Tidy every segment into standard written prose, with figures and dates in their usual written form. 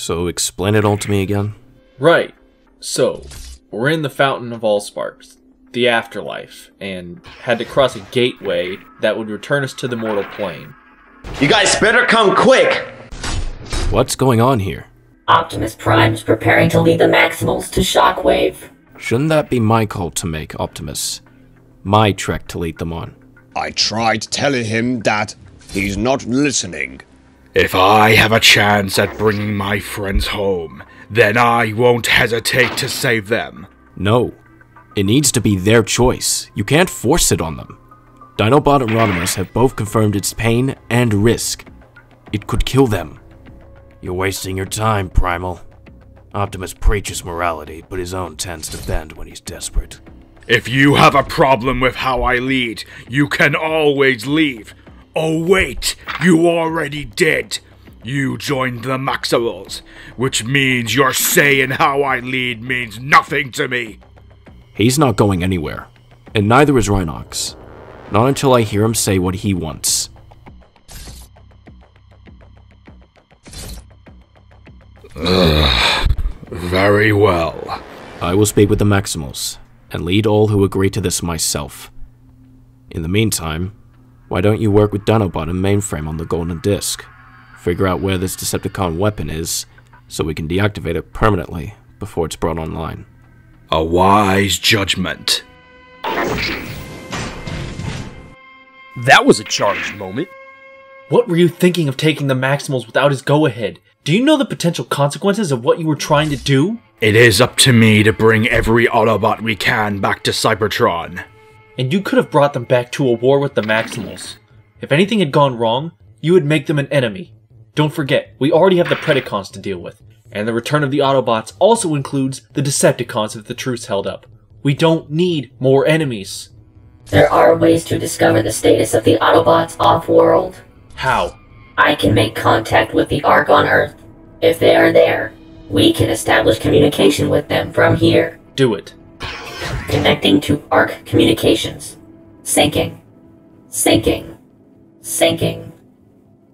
So explain it all to me again. Right. So, we're in the Fountain of All Sparks, the afterlife, and had to cross a gateway that would return us to the mortal plane. You guys better come quick! What's going on here? Optimus Prime is preparing to lead the Maximals to Shockwave. Shouldn't that be my call to make, Optimus? My trek to lead them on. I tried telling him that. He's not listening. If I have a chance at bringing my friends home, then I won't hesitate to save them. No. It needs to be their choice. You can't force it on them. Dinobot and Rodimus have both confirmed its pain and risk. It could kill them. You're wasting your time, Primal. Optimus preaches morality, but his own tends to bend when he's desperate. If you have a problem with how I lead, you can always leave. Oh wait, you already did. You joined the Maximals, which means your say in how I lead means nothing to me. He's not going anywhere, and neither is Rhinox. Not until I hear him say what he wants. Very well. I will speak with the Maximals, and lead all who agree to this myself. In the meantime, why don't you work with Dinobot and Mainframe on the Golden Disc? Figure out where this Decepticon weapon is, so we can deactivate it permanently before it's brought online. A wise judgment. That was a charged moment. What were you thinking of taking the Maximals without his go-ahead? Do you know the potential consequences of what you were trying to do? It is up to me to bring every Autobot we can back to Cybertron. And you could have brought them back to a war with the Maximals. If anything had gone wrong, you would make them an enemy. Don't forget, we already have the Predacons to deal with. And the return of the Autobots also includes the Decepticons if the truce held up. We don't need more enemies. There are ways to discover the status of the Autobots off-world. How? I can make contact with the Ark on Earth. If they are there, we can establish communication with them from here. Do it. Connecting to Ark communications. Syncing. Syncing. Syncing.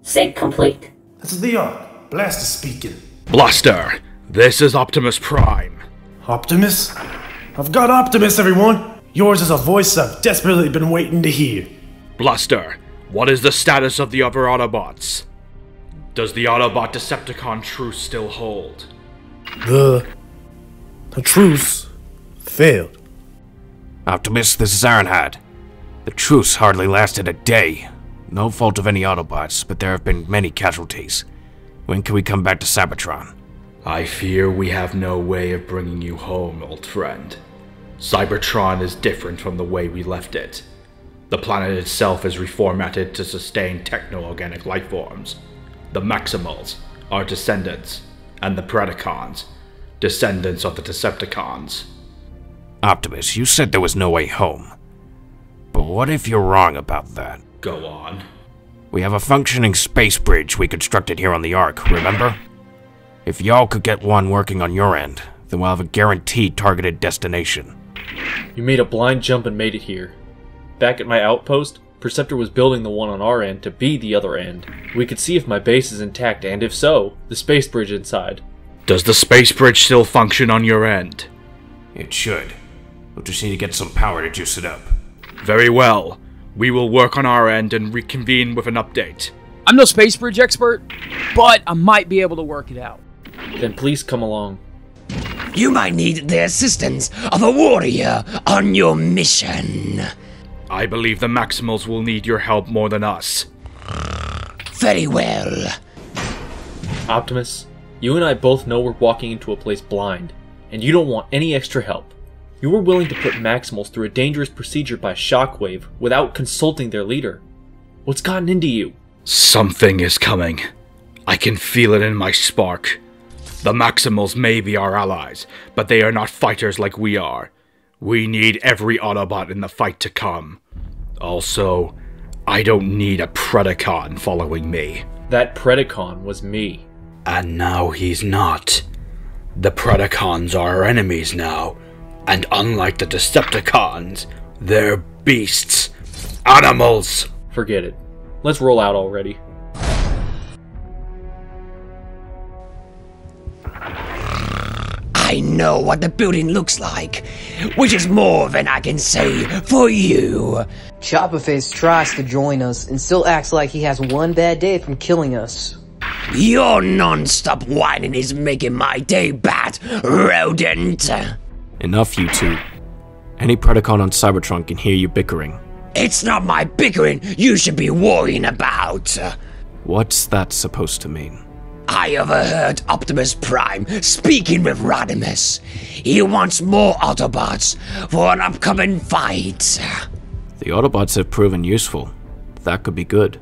Sync complete. This is the Ark. Blaster speaking. Blaster, this is Optimus Prime. Optimus? I've got Optimus, everyone! Yours is a voice I've desperately been waiting to hear. Blaster, what is the status of the other Autobots? Does the Autobot Decepticon truce still hold? The truce failed. Optimus, this is Ironhide. The truce hardly lasted a day. No fault of any Autobots, but there have been many casualties. When can we come back to Cybertron? I fear we have no way of bringing you home, old friend. Cybertron is different from the way we left it. The planet itself is reformatted to sustain techno-organic life forms. The Maximals, our descendants, and the Predacons, descendants of the Decepticons. Optimus, you said there was no way home. But what if you're wrong about that? Go on. We have a functioning space bridge we constructed here on the Ark, remember? If y'all could get one working on your end, then we'll have a guaranteed targeted destination. You made a blind jump and made it here. Back at my outpost, Perceptor was building the one on our end to be the other end. We could see if my base is intact, and if so, the space bridge inside. Does the space bridge still function on your end? It should. We'll just need to get some power to juice it up. Very well. We will work on our end and reconvene with an update. I'm no space bridge expert, but I might be able to work it out. Then please come along. You might need the assistance of a warrior on your mission. I believe the Maximals will need your help more than us. Very well. Optimus, you and I both know we're walking into a place blind, and you don't want any extra help. You were willing to put Maximals through a dangerous procedure by Shockwave without consulting their leader. What's gotten into you? Something is coming. I can feel it in my spark. The Maximals may be our allies, but they are not fighters like we are. We need every Autobot in the fight to come. Also, I don't need a Predacon following me. That Predacon was me. And now he's not. The Predacons are our enemies now, and unlike the Decepticons, they're beasts. Animals! Forget it. Let's roll out already. I know what the building looks like, which is more than I can say for you. Chopperface tries to join us and still acts like he has one bad day from killing us. Your non-stop whining is making my day bad, rodent. Enough, you two. Any Predacon on Cybertron can hear you bickering. It's not my bickering you should be worrying about. What's that supposed to mean? I overheard Optimus Prime speaking with Rodimus. He wants more Autobots for an upcoming fight. The Autobots have proven useful. That could be good.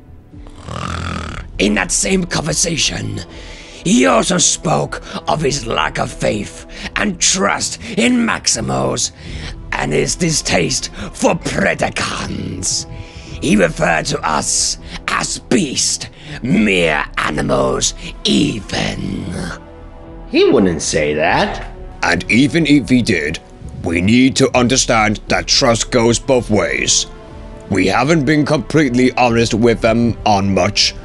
In that same conversation, he also spoke of his lack of faith and trust in Maximals and his distaste for Predacons. He referred to us as beasts, mere animals even. He wouldn't say that. And even if he did, we need to understand that trust goes both ways. We haven't been completely honest with them on much,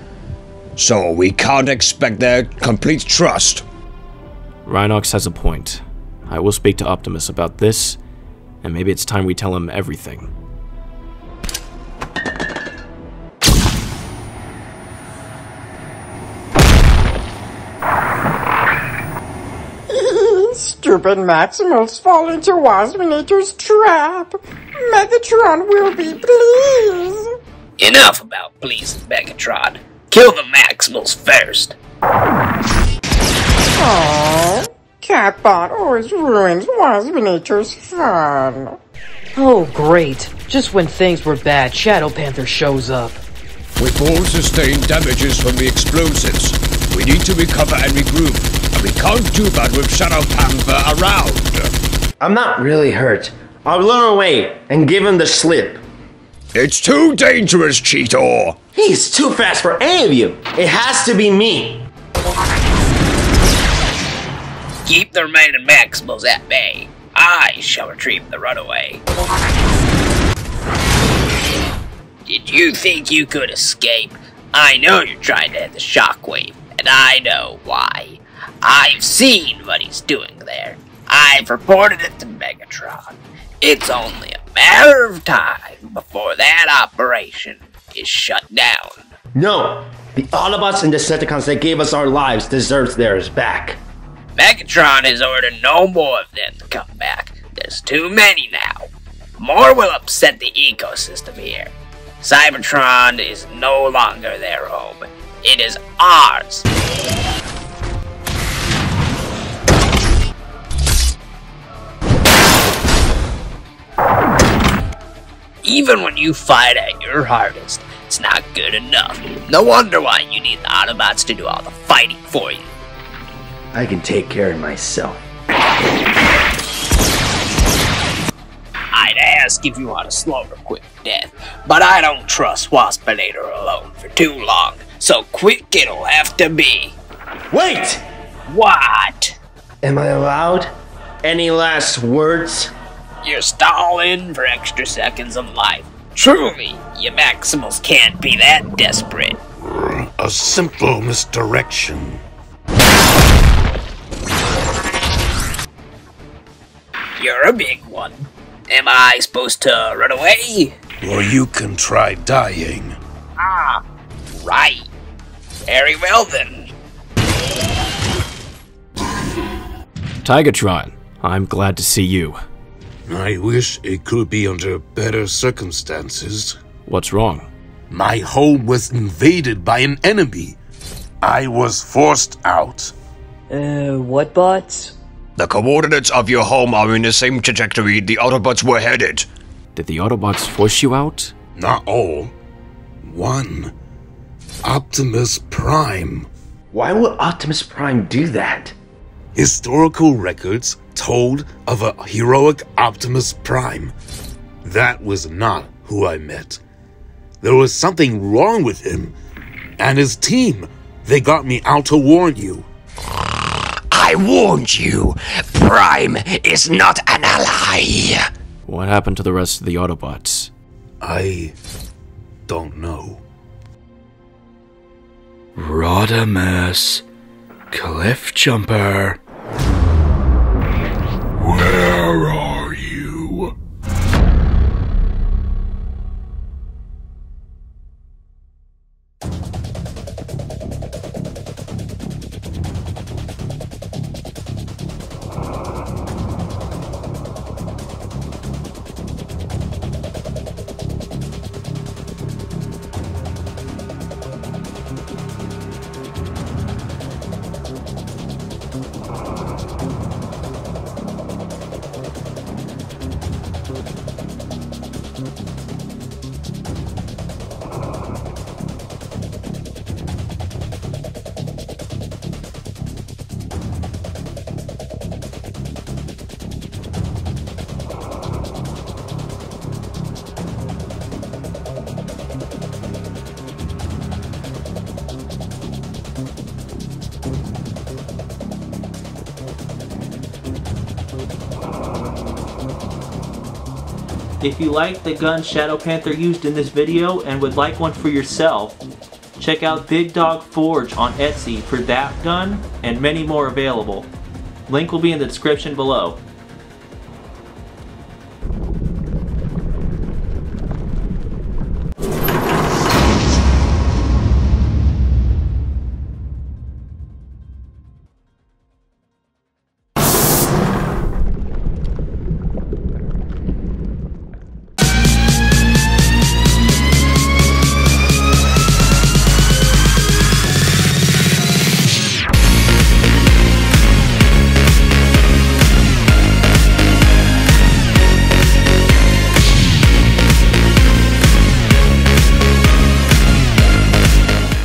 so we can't expect their complete trust. Rhinox has a point. I will speak to Optimus about this, and maybe it's time we tell him everything. Stupid Maximals fall into Waspinator's trap. Megatron will be pleased. Enough about pleasing Megatron. Kill the Maximals first. Aww, Catbot always ruins Waspinator's fun. Oh, great. Just when things were bad, Shadow Panther shows up. We've all sustained damages from the explosives. We need to recover and regroup, and we can't do that with Shadow Panther around. I'm not really hurt. I'll run away and give him the slip. It's too dangerous, Cheetor. He's too fast for any of you. It has to be me. Keep the remaining Maximals at bay. I shall retrieve the runaway. Did you think you could escape? I know you're trying to hit the Shockwave, and I know why. I've seen what he's doing there. I've reported it to Megatron. It's only a matter of time before that operation is shut down. No, the Autobots and Decepticons that gave us our lives deserves theirs back. Megatron has ordered no more of them to come back. There's too many now. More will upset the ecosystem here. Cybertron is no longer their home. It is ours. Even when you fight at your hardest, it's not good enough. No wonder why you need the Autobots to do all the fighting for you. I can take care of myself. I'd ask if you want a slow or quick death, but I don't trust Waspinator alone for too long, so quick it'll have to be. Wait! What? Am I allowed? Any last words? You're stalling for extra seconds of life. Truly, you Maximals can't be that desperate. A simple misdirection. You're a big one. Am I supposed to run away? Or you can try dying. Ah, right. Very well then. Tigatron, I'm glad to see you. I wish it could be under better circumstances. What's wrong? My home was invaded by an enemy. I was forced out. What bots? The coordinates of your home are in the same trajectory the Autobots were headed. Did the Autobots force you out? Not all. One. Optimus Prime. Why would Optimus Prime do that? Historical records told of a heroic Optimus Prime. That was not who I met. There was something wrong with him and his team. They got me out to warn you. I warned you. Prime is not an ally. What happened to the rest of the Autobots? I don't know. Rodimus. Cliff Jumper. Where are you? If you like the gun Shadow Panther used in this video and would like one for yourself, check out Big Dog Forge on Etsy for that gun and many more available. Link will be in the description below.